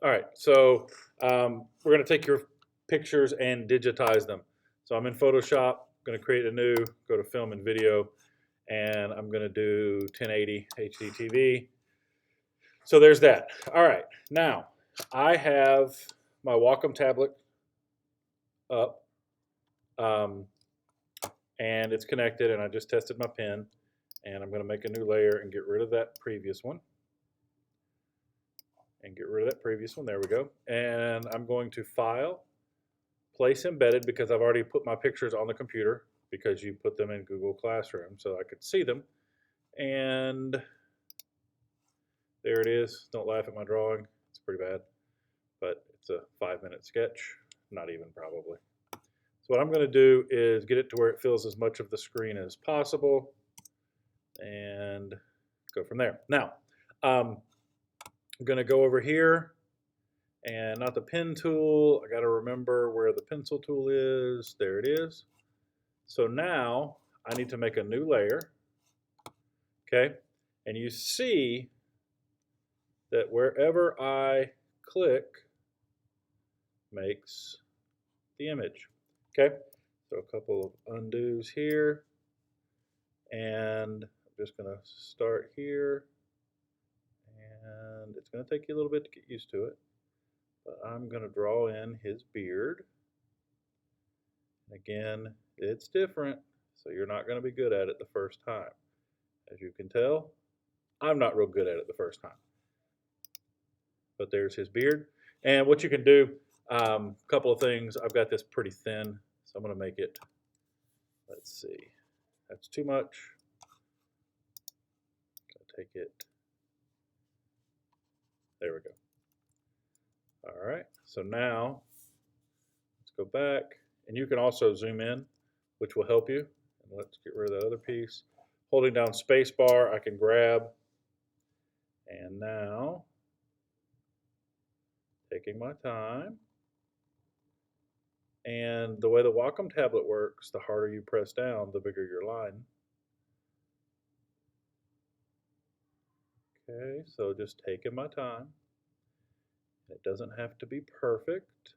All right, so we're going to take your pictures and digitize them. So I'm in Photoshop, going to create a new, go to film and video, and I'm going to do 1080 HD TV. So there's that. All right, now I have my Wacom tablet up, um, and it's connected, and I just tested my pen, and I'm going to make a new layer and get rid of that previous one. And get rid of that previous one. There we go. And I'm going to File, Place Embedded, because I've already put my pictures on the computer because you put them in Google Classroom so I could see them. And there it is. Don't laugh at my drawing. It's pretty bad, but it's a 5-minute sketch. Not even, probably. So what I'm going to do is get it to where it fills as much of the screen as possible and go from there. Now, I'm going to go over here and not the pen tool. I got to remember where the pencil tool is. There it is. So now I need to make a new layer. Okay. And you see that wherever I click makes the image. Okay. So a couple of undos here. And I'm just going to start here. And it's going to take you a little bit to get used to it. But I'm going to draw in his beard. Again, it's different, so you're not going to be good at it the first time. As you can tell, I'm not real good at it the first time. But there's his beard. And what you can do, a couple of things. I've got this pretty thin, so I'm going to make it, let's see, that's too much. I'll take it, there we go. All right, so now let's go back. And you can also zoom in, which will help you. And let's get rid of the other piece. Holding down space bar, I can grab. And now, taking my time. And the way the Wacom tablet works, the harder you press down, the bigger your line. Okay, so just taking my time. It doesn't have to be perfect.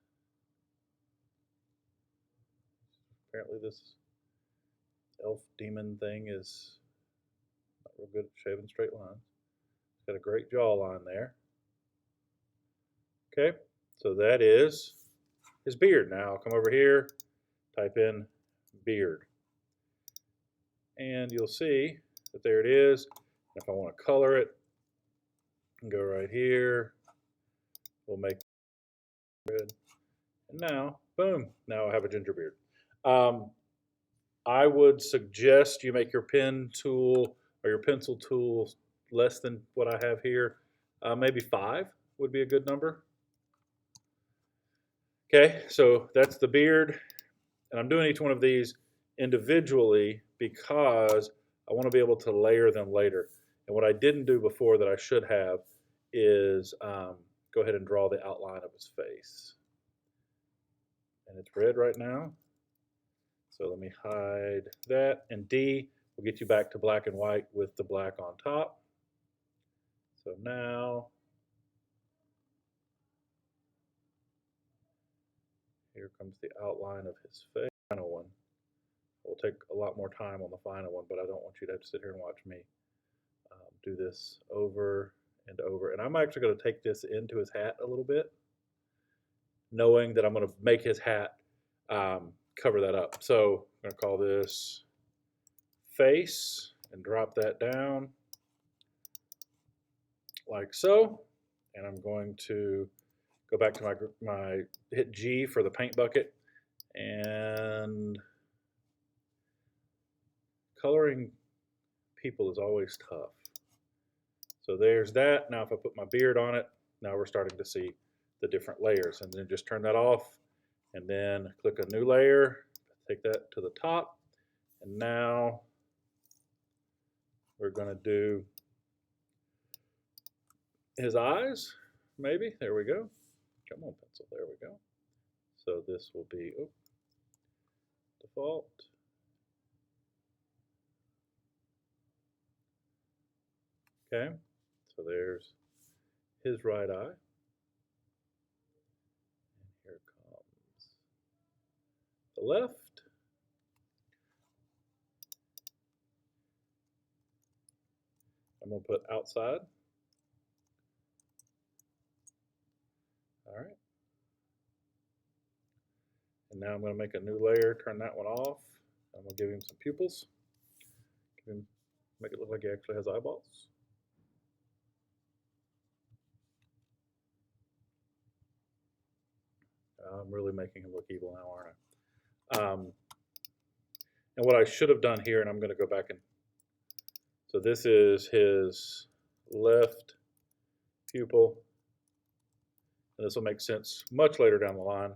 Apparently this elf demon thing is not real good at shaving straight lines. It's got a great jawline there. Okay, so that is his beard. Now I'll come over here, type in beard. And you'll see that there it is. If I want to color it, go right here. We'll make it red. And now, boom, now I have a ginger beard. I would suggest you make your pen tool or your pencil tool less than what I have here. Maybe 5 would be a good number. Okay, so that's the beard. And I'm doing each one of these individually because I want to be able to layer them later. And what I didn't do before that I should have is go ahead and draw the outline of his face. And it's red right now. So let me hide that. And D will get you back to black and white with the black on top. So now, here comes the outline of his face. Final one. We'll take a lot more time on the final one, but I don't want you to have to sit here and watch me do this over and over. And I'm actually going to take this into his hat a little bit, knowing that I'm going to make his hat cover that up. So I'm going to call this face and drop that down like so. And I'm going to go back to my hit G for the paint bucket. And coloring people is always tough. So there's that. Now if I put my beard on it, now we're starting to see the different layers. And then just turn that off and then click a new layer, take that to the top. And now we're going to do his eyes, maybe. There we go. Come on, pencil. There we go. So this will be default. Okay, so there's his right eye. the left. I'm going to put outside. All right. And now I'm going to make a new layer, turn that one off. I'm going to give him some pupils. Make it look like he actually has eyeballs. I'm really making him look evil now, aren't I? And what I should have done here, and I'm going to go back and, so this is his left pupil. And this will make sense much later down the line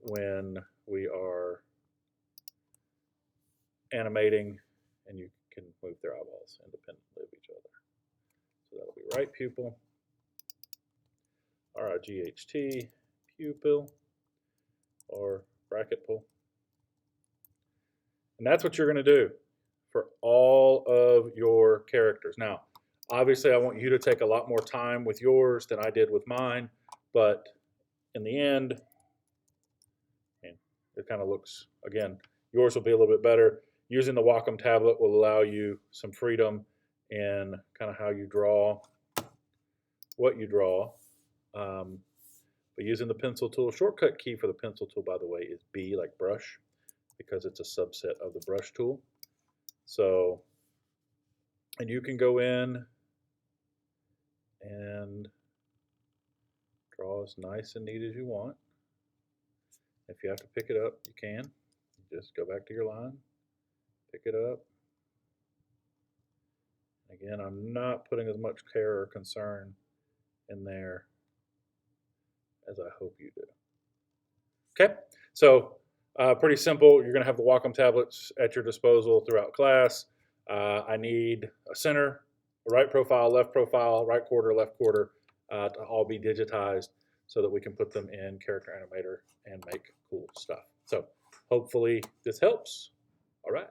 when we are animating and you can move their eyeballs independently of each other. So that'll be right pupil, RIGHT, pupil, or bracket pull. And that's what you're going to do for all of your characters. Now, obviously, I want you to take a lot more time with yours than I did with mine, but in the end, it kind of looks, again, yours will be a little bit better. Using the Wacom tablet will allow you some freedom in kind of how you draw, what you draw. But using the pencil tool, shortcut key for the pencil tool, by the way, is B, like brush, because it's a subset of the brush tool. So, and you can go in and draw as nice and neat as you want. If you have to pick it up, you can. Just go back to your line, pick it up. Again, I'm not putting as much care or concern in there as I hope you do. Okay, so pretty simple. You're going to have the Wacom tablets at your disposal throughout class. I need a center, a right profile, right quarter, left quarter to all be digitized so that we can put them in Character Animator and make cool stuff. So hopefully this helps. All right.